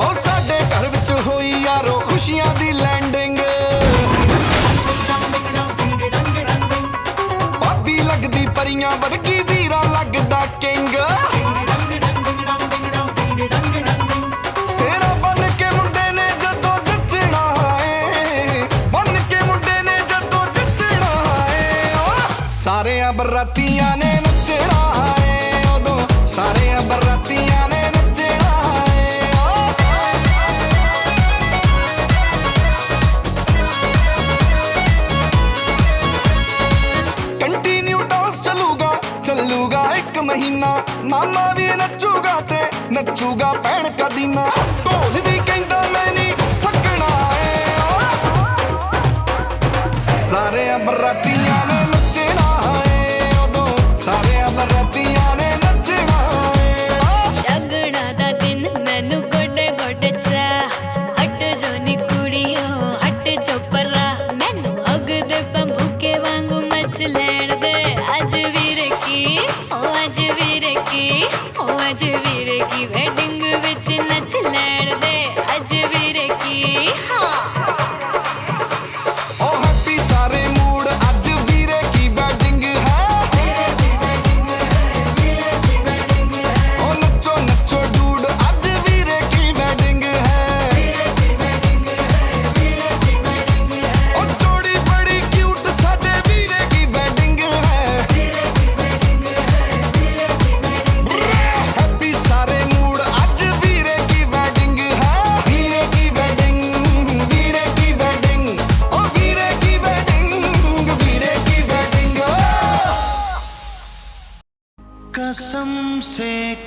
ਉਹ ਸਾਡੇ ਘਰ ਵਿੱਚ ਹੋਈ ਯਾਰੋ ਖੁਸ਼ੀਆਂ ਦੀ ਲੈਂਡਿੰਗ, ਭਾਬੀ ਲੱਗਦੀ ਪਰੀਆਂ ਵਰਗੀ, ਵੀਰਾ ਲੱਗਦਾ ਕਿੰਗ। ਸੇਰਾ ਬਣ ਕੇ ਮੁੰਡੇ ਨੇ ਜਦੋਂ ਨੱਚਣਾ ਏ, ਬਣ ਕੇ ਮੁੰਡੇ ਨੇ ਜਦੋਂ ਨੱਚਣਾ ਏ, ਸਾਰਿਆਂ ਬਰਾਤੀਆਂ ਨੇ ਨੱਚਣਾ ਏ, ਉਦੋਂ ਸਾਰਿਆਂ ਬਰਾਤੀਆਂ ਨੇ ਨੱਚਣਾ ਏ। ਕੰਟੀਨਿਊ ਡਾਂਸ ਚੱਲੂਗਾ ਇੱਕ ਮਹੀਨਾ, ਮਾਮਾ ਵੀ ਨੱਚੂਗਾ ਤੇ ਨੱਚੂਗਾ ਭੈਣ ਕਦੀਨਾ। ਢੋਲ ਵੀ ਕਹਿੰਦਾ ਮੈਂ ਨਹੀਂ ਥੱਕਣਾ ਏ, ਸਾਰਿਆਂ ਬਰਾਤੀਆਂ ਨੇ ਨੱਚਣਾ ਏ, ਉਦੋਂ ਸਾਰਿਆਂ ਬਰਾਤੀਆਂ ਨੇ ਨੱਚਣਾ ਏ। ਸ਼ਗਨਾਂ ਦਾ ਦਿਨ ਮੈਨੂੰ ਗੋਡੇ ਗੋਡੇ ਚਾ, ਹਟ ਜੋ ਨੀ ਕੁੜੀਓ ਹਟ ਜੋ ਪਰਾ, ਮੈਨੂੰ ਅੱਗ ਦੇ ਬੰਬੂਕੇ ਵਾਂਗੂ ਮਚ ਲੈਣ ਦੇ। ਅੱਜ ਵੀਰੇ ਕੀ ਓ ਅੱਜ ਵੀਰੇ ਕੀ ਓ ਅੱਜ ਵੀਰੇ ਕੀ ਵੈਡਿੰਗ ਵਿੱਚ ਨੱਚ ਲੈਣ ਦੇ। ਅੱਜ ਵੀਰੇ ਕੀ ਹਾਂ ਉਹ ਹੈਪੀ ਸਾਰੇ ਮੂਡ, ਅੱਜ ਵੀਰੇ ਕੀ ਵੈਡਿੰਗ ਹੈ। ਉਹ ਨੱਚੋ ਨੱਚੋ ਡੂਡ, ਅੱਜ ਵੀਰੇ ਕੀ ਵੈਡਿੰਗ ਹੈ। ਉਹ ਜੋੜੀ ਬੜੀ ਕਿਊਟ, ਸਾਡੇ ਵੀਰੇ ਕੀ ਵੈਡਿੰਗ ਹੈ। ਹੈਪੀ ਸਾਰੇ ਮੂਡ, ਅੱਜ ਵੀਰੇ ਕੀ ਵੈਡਿੰਗ ਹੈ। ਵੀਰੇ ਕੀ ਵੈਡਿੰਗ, ਵੀਰੇ ਕੀ ਵੈਡਿੰਗ, ਉਹ ਵੀਰੇ ਕੀ ਵੈਡਿੰਗ, ਵੀਰੇ ਕੀ ਵੈਡਿੰਗ।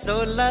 16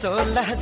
16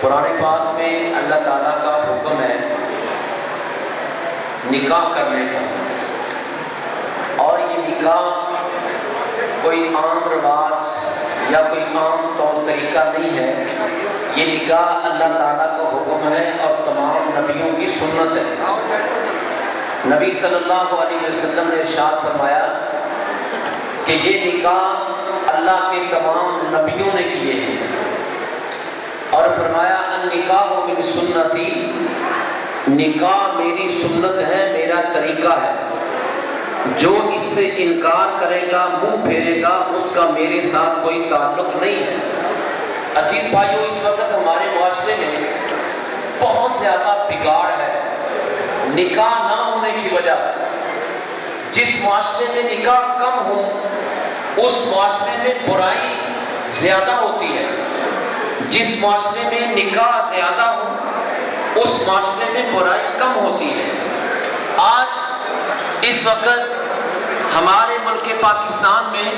قرآن پاک میں اللہ تعالیٰ کا حکم ہے نکاح کرنے کا، اور یہ نکاح کوئی عام رواج یا کوئی عام طور طریقہ نہیں ہے، یہ نکاح اللہ تعالیٰ کا حکم ہے اور تمام نبیوں کی سنت ہے۔ نبی صلی اللہ علیہ وسلم نے ارشاد فرمایا کہ یہ نکاح اللہ کے تمام نبیوں نے کیے ہیں، اور فرمایا النکاح من سنتی، نکاح میری سنت ہے، میرا طریقہ ہے، جو اس سے انکار کرے گا، منہ پھیرے گا، اس کا میرے ساتھ کوئی تعلق نہیں ہے۔ عزیز بھائیو، اس وقت ہمارے معاشرے میں بہت زیادہ بگاڑ ہے نکاح نہ ہونے کی وجہ سے۔ جس معاشرے میں نکاح کم ہو اس معاشرے میں برائی زیادہ ہوتی ہے، جس معاشرے میں نکاح زیادہ ہو اس معاشرے میں برائی کم ہوتی ہے۔ آج اس وقت ہمارے ملک پاکستان میں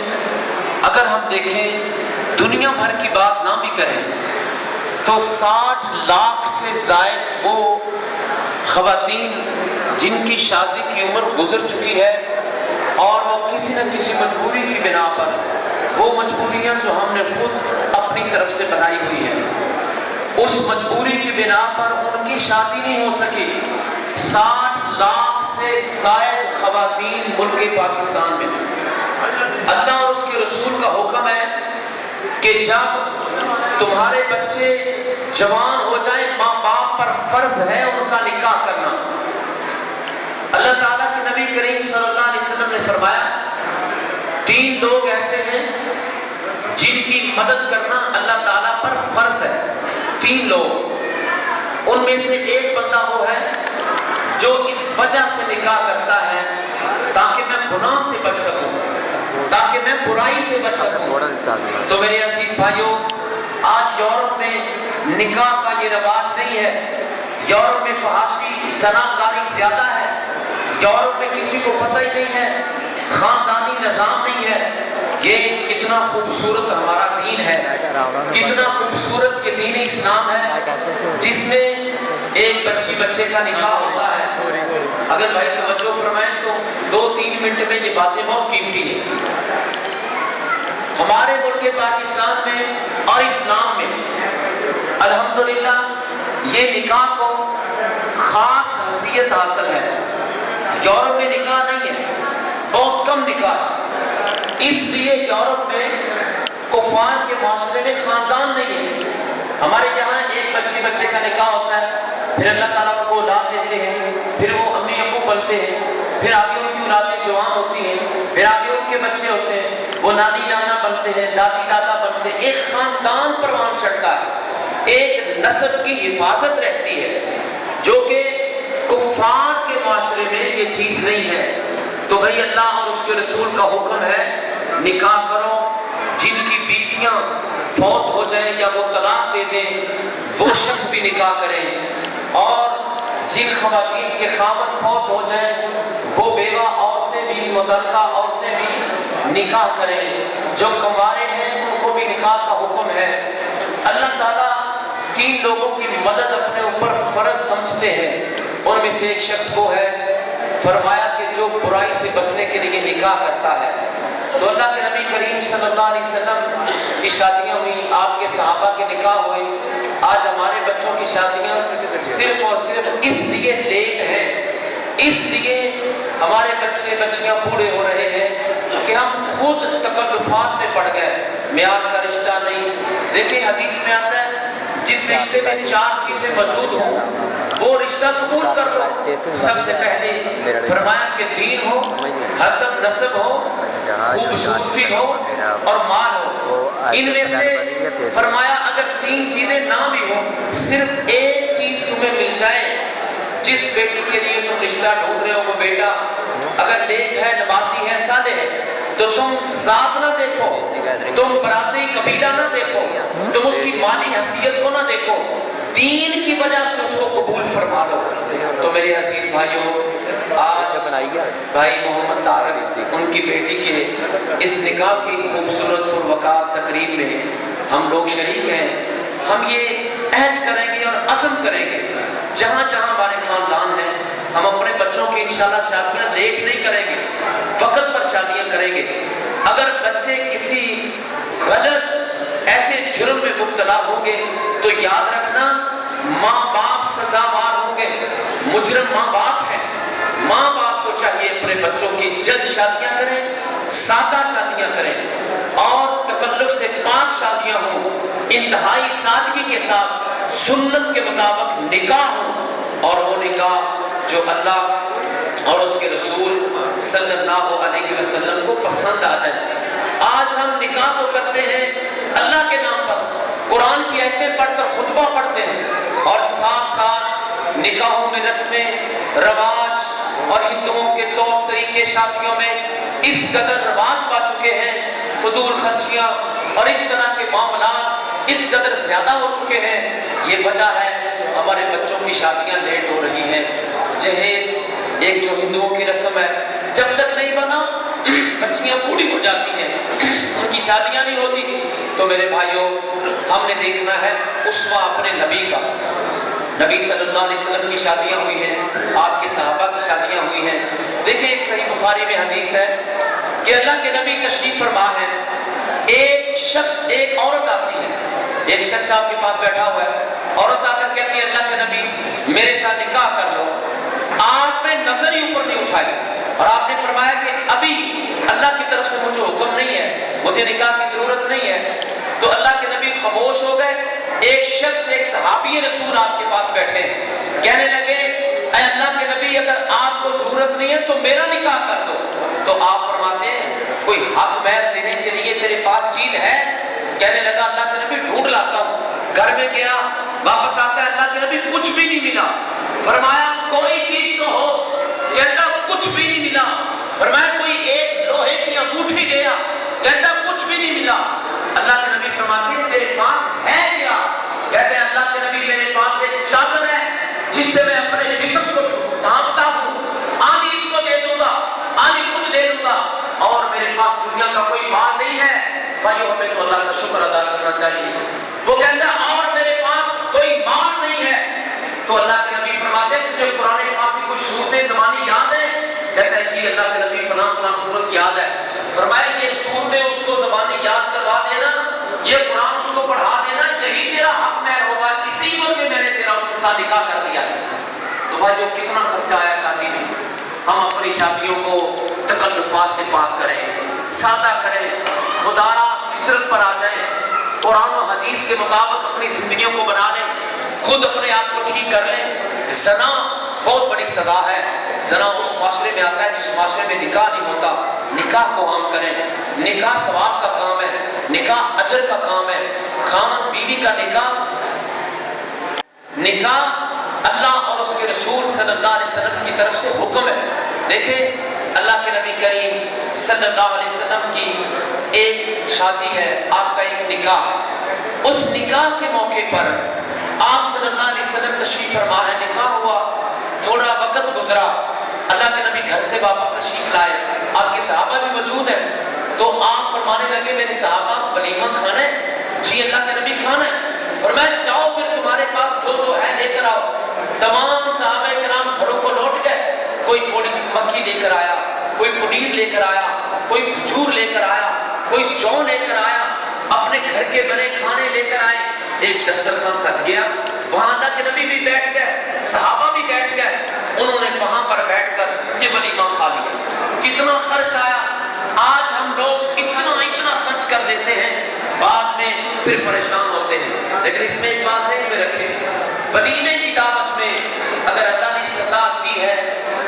اگر ہم دیکھیں، دنیا بھر کی بات نہ بھی کریں تو 60 لاکھ سے زائد وہ خواتین جن کی شادی کی عمر گزر چکی ہے اور وہ کسی نہ کسی مجبوری کی بنا پر، وہ مجبوریاں جو ہم نے خود اپنی طرف سے بنائی ہوئی ہیں، اس مجبوری کی بنا پر ان کی شادی نہیں ہو سکی۔ 60 لاکھ سے زائد خواتین ملک پاکستان میں۔ اللہ اور اس کے رسول کا حکم ہے کہ جب تمہارے بچے جوان ہو جائیں، ماں باپ پر فرض ہے ان کا نکاح کرنا۔ اللہ تعالیٰ کے نبی کریم صلی اللہ علیہ وسلم نے فرمایا 3 لوگ ایسے ہیں جن کی مدد کرنا اللہ تعالیٰ پر فرض ہے۔ 3 لوگ، ان میں سے ایک بندہ وہ ہے جو اس وجہ سے نکاح کرتا ہے تاکہ میں گناہ سے بچ سکوں، تاکہ میں برائی سے بچ سکوں۔ تو میرے عزیز بھائیوں، آج یورپ میں نکاح کا یہ رواج نہیں ہے، یورپ میں فحاشی زناکاری زیادہ ہے، یورپ میں کسی کو پتہ ہی نہیں ہے، خاندانی نظام نہیں ہے۔ یہ کتنا خوبصورت ہمارا دین ہے، کتنا خوبصورت یہ دین اسلام ہے، جس میں ایک بچے کا نکاح ہوتا ہے۔ اگر بھائی توجہ فرمائیں تو 2-3 منٹ میں یہ باتیں بہت قیمتی ہیں۔ ہمارے ملک پاکستان میں اور اسلام میں الحمدللہ یہ نکاح کو خاص حیثیت حاصل ہے۔ یورپ میں نکاح نہیں ہے، بہت کم نکاح ہے، اس لیے یورپ میں کفار کے معاشرے میں خاندان نہیں ہے۔ ہمارے یہاں ایک بچے کا نکاح ہوتا ہے، پھر اللہ تعالیٰ کو اولاد دیتے ہیں، پھر وہ امی ابو بنتے ہیں، پھر آگے ان کی اولادیں جوان ہوتی ہیں، پھر آگے ان کے بچے ہوتے ہیں، وہ نانی نانا بنتے ہیں، دادی دادا بنتے ہیں، ایک خاندان پروان چڑھتا ہے، ایک نسب کی حفاظت رہتی ہے، جو کہ کفار کے معاشرے میں یہ چیز نہیں ہے۔ تو بھائی اللہ اور اس کے رسول کا حکم ہے نکاح کرو، جن کی بیویاں فوت ہو جائیں یا وہ طلاق دے دیں وہ شخص بھی نکاح کریں، اور جن خواتین کے خاوند فوت ہو جائیں وہ بیوہ عورتیں بھی، مطلقہ عورتیں بھی نکاح کریں، جو کنوارے ہیں ان کو بھی نکاح کا حکم ہے۔ اللہ تعالیٰ 3 لوگوں کی مدد اپنے اوپر فرض سمجھتے ہیں، ان میں سے ایک شخص وہ ہے، فرمایا کہ جو برائی سے بچنے کے لیے نکاح کرتا ہے۔ تو اللہ کے نبی کریم صلی اللہ علیہ وسلم کی شادیاں ہوئی، آپ کے صحابہ کے نکاح ہوئے۔ آج ہمارے بچوں کی شادیاں صرف اور صرف اس لیے لیٹ ہیں، اس لیے ہمارے بچے بچیاں بوڑھے ہو رہے ہیں کہ ہم خود تکلفات میں پڑ گئے، میعاد کا رشتہ نہیں۔ دیکھیں حدیث میں آتا ہے جس رشتے میں 4 چیزیں موجود ہوں وہ رشتہ قبول کر لو۔ سب سے پہلے فرمایا کہ دین ہو، حسب نسب ہو، خوبصورتی ہو اور مال ہو۔ ان میں سے فرمایا اگر 3 چیزیں نہ بھی ہوں، صرف ایک چیز تمہیں مل جائے، جس بیٹی کے لیے تم رشتہ ڈھونڈ رہے ہو وہ بیٹا اگر نیک ہے، نمازی ہے، صالح ہے، تو تم ذات نہ دیکھو، تم برادری قبیلہ نہ دیکھو، تم اس کی مالی حیثیت کو نہ دیکھو، دین کی وجہ سے اس کو قبول فرما لو۔ تو میرے عزیز بھائیوں، آج بھائی محمد طارق ان کی بیٹی کے اس نکاح کی خوبصورت پروقار تقریب میں ہم لوگ شریک ہیں۔ ہم یہ عہد کریں گے اور عزم کریں گے جہاں جہاں ہمارے خاندان ہیں ہم اپنے بچوں کی انشاءاللہ شادیاں لیٹ نہیں کریں گے، وقت پر شادیاں کریں گے۔ اگر بچے کسی غلط ایسے جرم میں مبتلا ہوں گے تو یاد رکھنا ماں باپ سزاوار ہوں گے، مجرم ماں باپ ہے۔ ماں باپ کو چاہیے اپنے بچوں کی جلد شادیاں کریں، سادہ شادیاں کریں اور تکلف سے پاک شادیاں ہوں، انتہائی سادگی کے ساتھ سنت کے مطابق نکاح ہوں، اور وہ نکاح جو اللہ اور اس کے رسول صلی اللہ علیہ وسلم کو پسند آ جائے۔ آج ہم نکاح تو کرتے ہیں اللہ کے نام پر، قرآن کی آیتیں پڑھ کر خطبہ پڑھتے ہیں، اور ساتھ ساتھ نکاحوں میں رسمیں رواج اور ہندوؤں کے طور طریقے شادیوں میں اس قدر رواج پا چکے ہیں، فضول خرچیاں اور اس طرح کے معاملات اس قدر زیادہ ہو چکے ہیں۔ یہ وجہ ہے ہمارے بچوں کی شادیاں لیٹ ہو رہی ہیں۔ جہیز ایک جو ہندوؤں کی رسم ہے، جب تک نہیں بنا بچیاں بوڑھی ہو جاتی ہیں، ان کی شادیاں نہیں ہوتی۔ تو میرے بھائیوں، ہم نے دیکھنا ہے اسوہ اپنے نبی کا، نبی صلی اللہ علیہ وسلم کی شادیاں ہوئی ہیں، آپ کے صحابہ کی شادیاں ہوئی ہیں۔ دیکھیں ایک صحیح بخاری میں حدیث ہے کہ اللہ کے نبی تشریف فرما ہے، ایک عورت آتی ہے، ایک شخص آپ کے پاس بیٹھا ہوا ہے، عورت آ کر کہتی ہے اللہ کے نبی میرے ساتھ نکاح کر لو۔ آپ نے نظر ہی اوپر نہیں اٹھائی اور آپ نے فرمایا کہ ابھی اللہ کی طرف سے مجھے حکم نہیں ہے، مجھے نکاح کی ضرورت نہیں ہے۔ تو اللہ کے نبی خاموش ہو گئے۔ ایک شخص، ایک صحابی رسول آپ کے پاس بیٹھے، کہنے لگے اے اللہ کے نبی اگر آپ کو ضرورت نہیں ہے تو میرا نکاح کر دو۔ تو آپ فرماتے ہیں کوئی حق مہر دینے کے لیے تیرے پاس چیز ہے؟ کہنے لگا اللہ کے نبی ڈھونڈ لاتا ہوں۔ گھر میں گیا، واپس آتا ہے، اللہ کے نبی کچھ بھی نہیں ملا۔ فرمایا کوئی چیز تو ہو، کہتا کچھ بھی نہیں ملا۔ فرمایا کوئی ایک لوہے کی انگوٹھی گیا، کہتا کچھ بھی نہیں ملا۔ اللہ کے نبی فرماتے ہیں تیرے پاس ہے کیا؟ کہتے ہیں اللہ کے نبی میرے پاس ایک چادر ہے جس سے میں اپنے جسم کو ڈھانپتا ہوں، آدھی اس کو دے دوں گا، آدھی خود لے لوں گا، اور میرے پاس دنیا کا کوئی مال نہیں ہے۔ بھائیو ہمیں تو اللہ کا شکر ادا کرنا چاہیے۔ وہ کہتا ہے اور میرے پاس کوئی مال نہیں ہے۔ تو اللہ کے نبی فرماتے ہیں تجھے قرآن پاک کی کچھ صورتیں زبانی یاد ہیں؟ کہتا ہے جی اللہ کے نبی فلاں فلاں صورت یاد ہے۔ فرمایا یہ صورتیں اس کو زبانی یاد کروا دینا، یہ قرآن اس کو پڑھا دینا، یہی میرا حق مہر ہوگا، اسی وقت میں نے تیرا اس کے ساتھ نکاح کر دیا ہے۔ تو بھائی جو کتنا خرچہ آیا شادی میں، ہم اپنی شادیوں کو تکلفات سے پاک کریں، سادہ کریں، خدارہ فطرت پر آ جائیں، قرآن و حدیث کے مطابق اپنی زندگیوں کو بنا لیں، خود اپنے آپ کو ٹھیک کر لیں۔ زنا بہت بڑی سزا ہے۔ زنا اس معاشرے میں آتا ہے جس معاشرے میں نکاح نہیں ہوتا۔ نکاح کو عام کریں، نکاح ثواب کا کام ہے، نکاح اجر کا کام ہے۔ خاوند بیوی کا نکاح اللہ اور اس کے رسول صلی اللہ علیہ وسلم کی طرف سے حکم ہے۔ دیکھیں اللہ کے نبی کریم صلی اللہ علیہ وسلم کی ایک شادی ہے، آپ کا ایک نکاح ہے۔ اس نکاح کے موقع پر آپ صلی اللہ علیہ وسلم تشریف فرما ہے، نکاح ہوا، تھوڑا وقت گزرا، اللہ کے نبی گھر سے واپس تشریف لائے، آپ کے صحابہ بھی موجود ہیں۔ تو آپ فرمانے لگے میرے صحابہ ولیمہ کھانا ہے؟ جی اللہ کے نبی کھانا ہے۔ فرمایا جاؤ پھر تمہارے پاس جو ہے لے کر آؤ۔ تمام صحابہ کرام گھروں کو لوٹ گئے، کوئی تھوڑی سی مکھی لے کر آیا، کوئی پنیر لے کر آیا، کوئی کھجور لے کر آیا، کوئی جو لے کر آیا، اپنے گھر کے بنے کھانے لے کر آئے۔ ایک دسترخوان سج گیا، وہاں اللہ کے نبی بھی بیٹھ گئے، صحابہ بھی بیٹھ گئے، انہوں نے وہاں پر بیٹھ کر یہ ولیمہ کھا لیا۔ کتنا خرچ آیا! آج ہم لوگ اتنا خرچ کر دیتے ہیں، بعد میں پھر پریشان ہوتے ہیں۔ لیکن اس میں ایک بات ذہن میں رکھیں، ولیمے کی دعوت میں اگر اللہ نے استطاعت دی ہے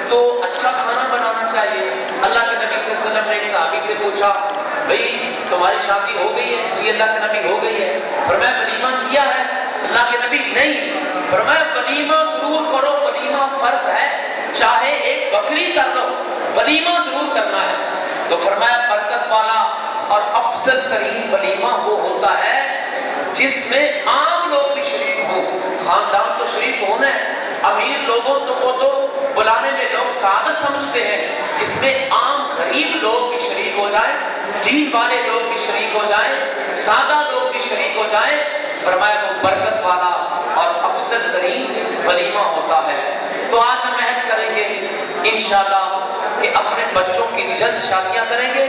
تو اچھا کھانا بنانا چاہیے۔ اللہ کے نبی صلی اللہ علیہ وسلم نے ایک صحابی سے پوچھا بھئی تمہاری شادی ہو گئی ہے؟ جی اللہ کے نبی ہو گئی ہے۔ فرمایا ولیمہ کیا ہے؟ اللہ کے نبی نہیں۔ فرمایا ولیمہ ضرور کرو، ولیمہ فرض ہے، چاہے ایک بکری کر لو، ولیمہ ضرور کرنا ہے۔ تو فرمایا برکت والا اور افضل ترین ولیمہ وہ ہوتا ہے جس میں عام لوگ بھی شریک ہوں۔ خاندان تو شریک ہونا ہے، امیر لوگوں کو تو بلانے میں لوگ سعادت سمجھتے ہیں، جس میں عام غریب لوگ بھی شریک ہو جائیں، دین والے لوگ بھی شریک ہو جائیں، سادہ لوگ بھی شریک ہو جائیں۔ فرمایا وہ برکت والا افضل ترین ولیمہ ہوتا ہے۔ تو آج ہم عہد کریں گے انشاءاللہ کہ اپنے بچوں کی جلد شادیاں کریں گے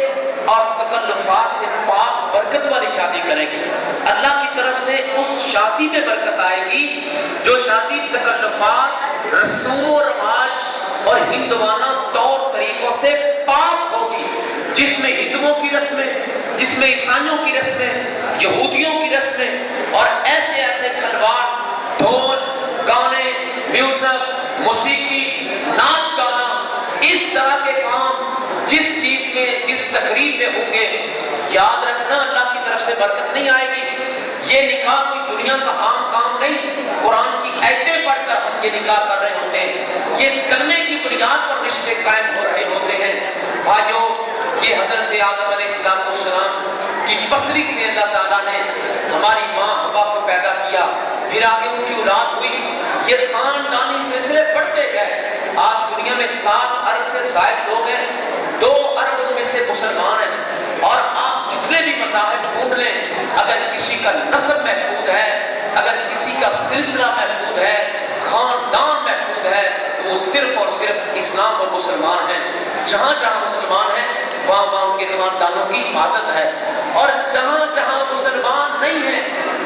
اور تکلفات سے پاک برکت والی شادی کریں گے۔ اللہ کی طرف سے اس شادی میں برکت آئے گی جو شادی تکلفات، رسوم و رواج اور ہندوانہ طور طریقوں سے پاک ہوگی، جس میں ہندوؤں کی رسمیں، جس میں عیسائیوں کی رسمیں، یہودیوں کی رسمیں اور ایسے ایسے کھلواڑ، ڈھول، گانے، میوزک، موسیقی، ناچ گانا، اس طرح کے کام جس چیز میں، جس تقریب میں ہوں گے، یاد رکھنا اللہ کی طرف سے برکت نہیں آئے گی۔ یہ نکاح کوئی دنیا کا عام کام نہیں، قرآن کی آیتیں پڑھ کر ہم یہ نکاح کر رہے ہوتے ہیں، یہ کلمے کی بنیاد پر رشتے قائم ہو رہے ہوتے ہیں۔ بھائیو، یہ حضرت آدم علیہ السلام کی پسری سے اللہ تعالیٰ نے ہماری ماں حوا کو پیدا کیا، پھر آگے ان کی اولاد ہوئی، یہ خاندانی سلسلے بڑھتے گئے۔ آج دنیا میں 7 ارب سے زائد لوگ ہیں، 2 ارب ان میں سے مسلمان ہیں، اور آپ جتنے بھی مذاہب ڈھونڈ لیں، اگر کسی کا نسب محفوظ ہے، اگر کسی کا سلسلہ محفوظ ہے، خاندان محفوظ ہے، تو وہ صرف اور صرف اسلام اور مسلمان ہیں۔ جہاں جہاں مسلمان ہیں وہاں وہاں ان کے خاندانوں کی حفاظت ہے، اور جہاں جہاں مسلمان نہیں ہیں،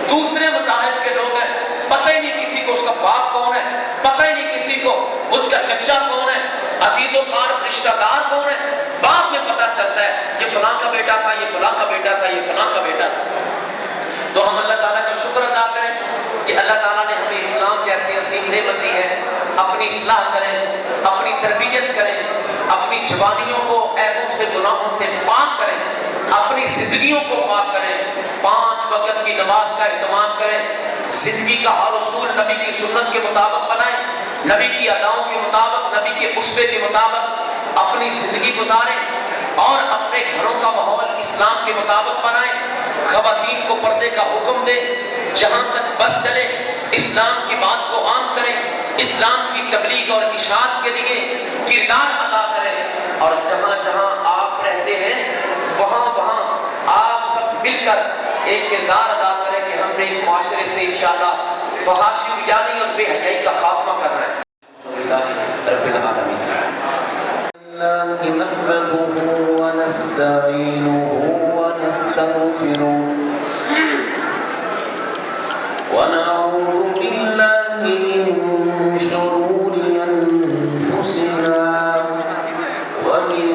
دوسرے مذاہب کے لوگ ہیں، پتہ ہی نہیں کسی کو اس کا باپ کون ہے، پتہ ہی نہیں کسی کو اس کا چچا کون ہے، عزیز و قارب رشتہ دار کون ہے، بعد میں پتہ چلتا ہے یہ فلاں کا بیٹا تھا، یہ فلاں کا بیٹا تھا، یہ فلاں کا بیٹا تھا۔ تو ہم اللہ تعالیٰ کا شکر ادا کریں کہ اللہ تعالیٰ نے ہمیں اسلام جیسی عظیم نعمت دی ہے۔ اپنی اصلاح کریں، اپنی تربیت کریں، اپنی جوانیوں کو عیبوں سے، گناہوں سے پاک کریں، اپنی زندگیوں کو پاک کریں، 5 وقت کی نماز کا اہتمام کریں، زندگی کا حال اصول نبی کی سنت کے مطابق بنائیں، نبی کی اداؤں کے مطابق، نبی کے اسوے کے مطابق اپنی زندگی گزاریں، اور اپنے گھروں کا ماحول اسلام کے مطابق بنائیں۔ خواتین کو پردے کا حکم دیں، جہاں تک بس چلے اسلام کی بات کو عام کریں، اسلام کی تبلیغ اور اشاعت کے لیے کردار ادا کریں، اور جہاں جہاں آپ رہتے ہیں وہاں وہاں آپ سب مل کر ایک کردار ادا کریں کہ ہم نے اس معاشرے سے انشاءاللہ فحاشی بیانی اور بے حیائی کا خاتمہ کرنا ہے۔ الحمدللہ رب العالمین۔ الله نحمده ونستعينه ونستغفره ونعوذ بالله من شرور أنفسنا ومن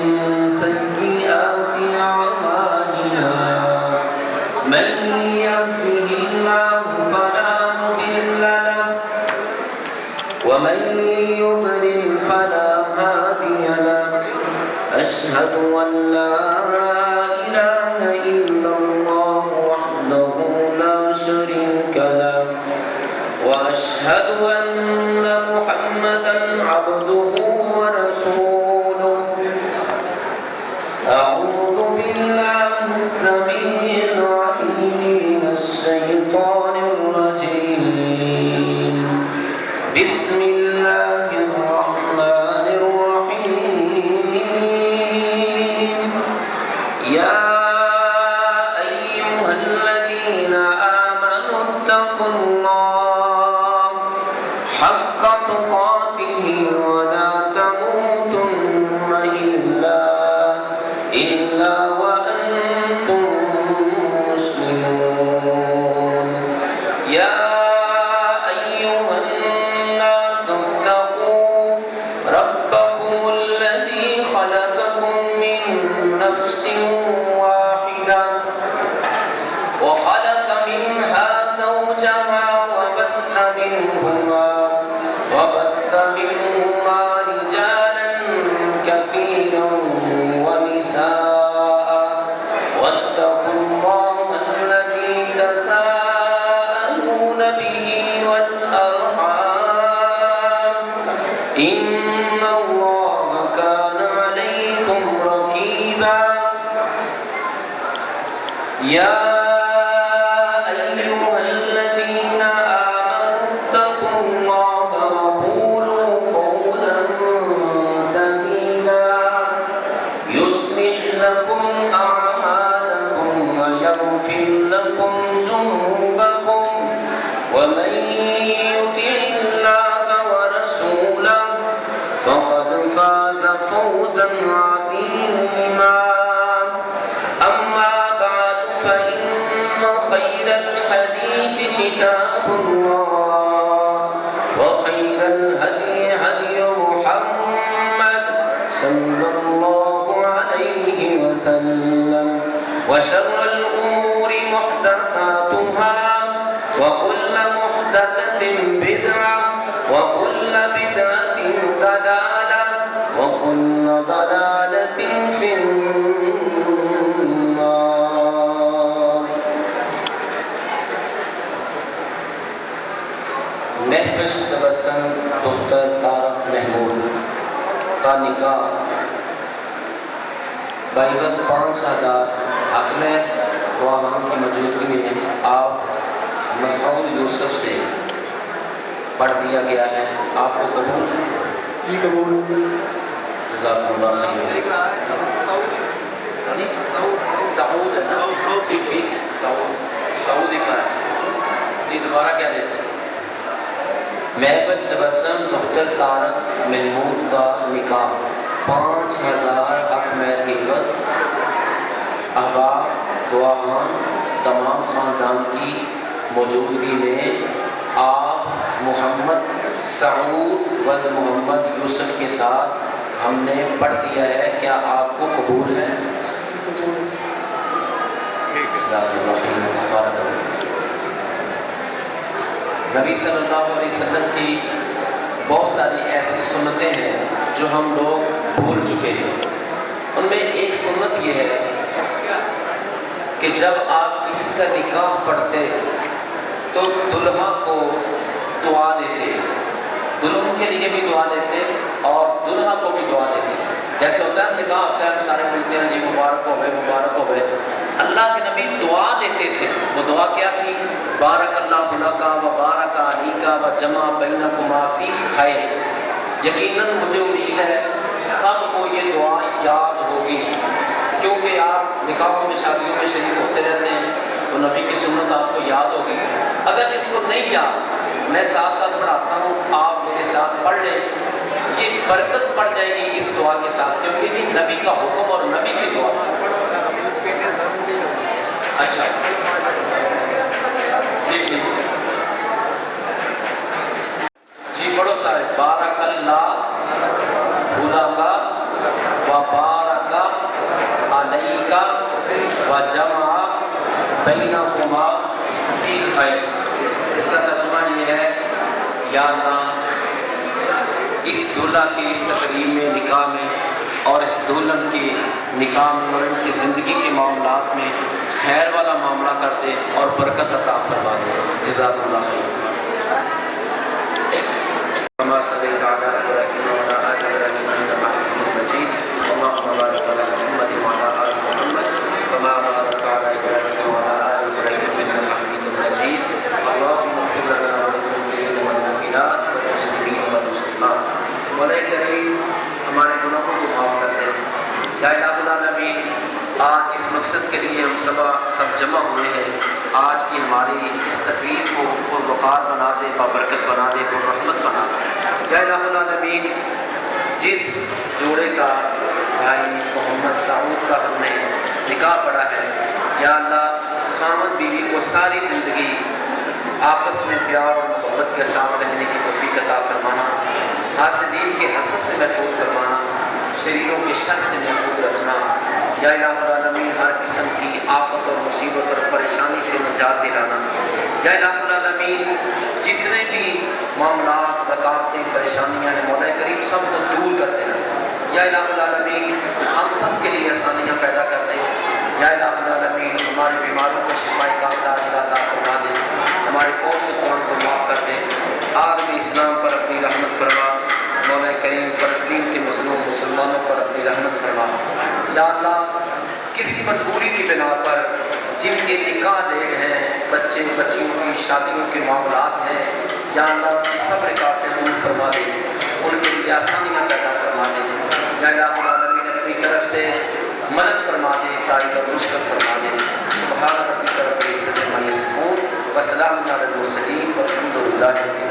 سيئات أعمالنا من يهده الله فلا مضل له ومن يضلل فلا هادي له أشهد أن لا إله إلا الله وحده لا شريك له وأشهد أن محمدا عبده ورسوله أعوذ بالله السميع العليم من الشيطان الرجيم بسم الله الرحمن الرحيم يا أيها الذين آمنوا اتقوا الله حق تقاته ولا تموتن إلا وأنتم مسلمون يا أيها الناس اتقوا ربكم الذي خلقكم من نفس واحدة وخلق منها زوجها وبث منهما رجالا كثيرا ونساء واتقوا الله الذي تساءلون به والأرحام إن الله كان عليكم رقيبا يا أيها الذين آمنوا اتقوا الله عظيما أما بعد فإن خير الحديث كتاب الله وخير الهدي هدي محمد صلى الله عليه وسلم وشر الأمور محدثاتها وكل محدثة بدعة وكل بدعة ضلالة وكل ضلالة في النار. محبس تبسم دختر طارق محمود کا نکاح بائیوس 5000 حکمہ گواہان کی موجودگی میں آپ مسعود یوسف سے پڑھ دیا گیا ہے. آپ کو قبول؟ جی قبول. جزاک اللہ خیر. سعود ہے نا؟ جی ٹھیک. سعود کا ہے جی. دوبارہ کیا لیتے ہیں؟ محبس تبسم دختر طارق محمود کا نکاح 5000 حق مہر کی عوض احباب گواہان تمام خاندان کی موجودگی میں آپ محمد سعود ولد محمد یوسف کے ساتھ ہم نے پڑھ دیا ہے. کیا آپ کو قبول ہے؟ نبی صلی اللہ علیہ وسلم کی بہت ساری ایسی سنتیں ہیں جو ہم لوگ بھول چکے ہیں. ان میں ایک سنت یہ ہے کہ جب آپ کسی کا نکاح پڑھتے تو دلہا کو دعا دیتے, دلہن کے لیے بھی دعا دیتے اور دلہا کو بھی دعا دیتے. جیسے ہوتا ہے نکاح ہوتا ہے ہم سارے ملتے ہیں جی مبارک ہو گئے مبارک ہو گئے. اللہ کے نبی دعا دیتے تھے. وہ دعا کیا تھی؟ بارک اللہ لکا و بارک علیکا و جمع بینکما فی خیر. یقیناً مجھے امید ہے سب کو یہ دعا یاد ہوگی کیونکہ آپ نکاحوں میں شادیوں میں شریک ہوتے رہتے ہیں تو نبی کی سنت آپ کو یاد ہوگی. اگر اس کو نہیں یاد میں ساتھ ساتھ پڑھاتا ہوں, آپ میرے ساتھ پڑھ لیں. یہ برکت پڑ جائے گی اس دعا کے ساتھ کیونکہ یہ نبی کا حکم اور نبی کی دعا. اچھا جی ٹھیک جی پڑھو سارے. بارک اللہ لکا و بارک علیکا و جمع بینکما فی خیر. اس کا ترجمہ یہ ہے یا اللہ اس دلہا کی اس تقریب میں نکاح میں اور اس دلہن کی نکاح میں اور ان کی زندگی کے معاملات میں خیر والا معاملہ کر دے اور برکت عطا فرما دے. جزاک اللہ خیر. کما صلیت علی ابراہیم وعلی آل ابراہیم انک حمید مجید. اللهم بارک علی محمد وعلی آل محمد کما بارکت علی ابراہیم وعلی آل ابراہیم انک حمید مجید. اللهم اغفر لنا وللمؤمنین والمؤمنات والمسلمین والمسلمات. مولا کریم ہمارے گناہوں کو معاف کر دے. یا الہ العالمین آج جس مقصد کے لیے ہم سب جمع ہوئے ہیں آج کی ہماری اس تقریب کو پروقار بنا دے, بابرکت بنا دے, رحمت بنا دے. یا الہ العالمین جس جوڑے کا بھائی محمد سعود کا ہم نے نکاح پڑھا ہے یا اللہ خامد بیوی کو ساری زندگی آپس میں پیار اور محبت کے ساتھ رہنے کی توفیق عطا فرمانا, حاسدین کے حسد سے محفوظ فرمانا, شریروں کے شر سے محفوظ رکھنا. یا الہ العالمین ہر قسم کی آفت اور مصیبت اور پریشانی سے نجات دلانا. یا الہ العالمین جتنے بھی معاملات رکاوٹیں پریشانیاں ہیں مولا کریم سب کو دور کر دینا. یا الہ العالمین ہم سب کے لیے آسانیاں پیدا کر دے. یا الہ العالمین ہمارے بیماروں کو شفا کاملہ عطا فرما دے, ہمارے فوج و قوم کو معاف کر دے. عالم اسلام پر اپنی رحمت فرما. مولا کریم فلسطین کے مظلوم مسلمانوں پر اپنی رحمت فرما. یا اللہ کسی مجبوری کی بنا پر جن کے نکاح ڈیٹ ہیں, بچے بچیوں کی شادیوں کے معاملات ہیں, یا اللہ ان کی سب رکاوٹیں دور فرما دے, ان کے لیے آسانیاں پیدا فرما دے. یا الہ العالمین اپنی طرف سے مدد فرما دے, تائید اور نصرت فرما دے. سبحان ربک رب العزت عما یصفون وسلام علی المرسلین والحمد للہ رب العالمین.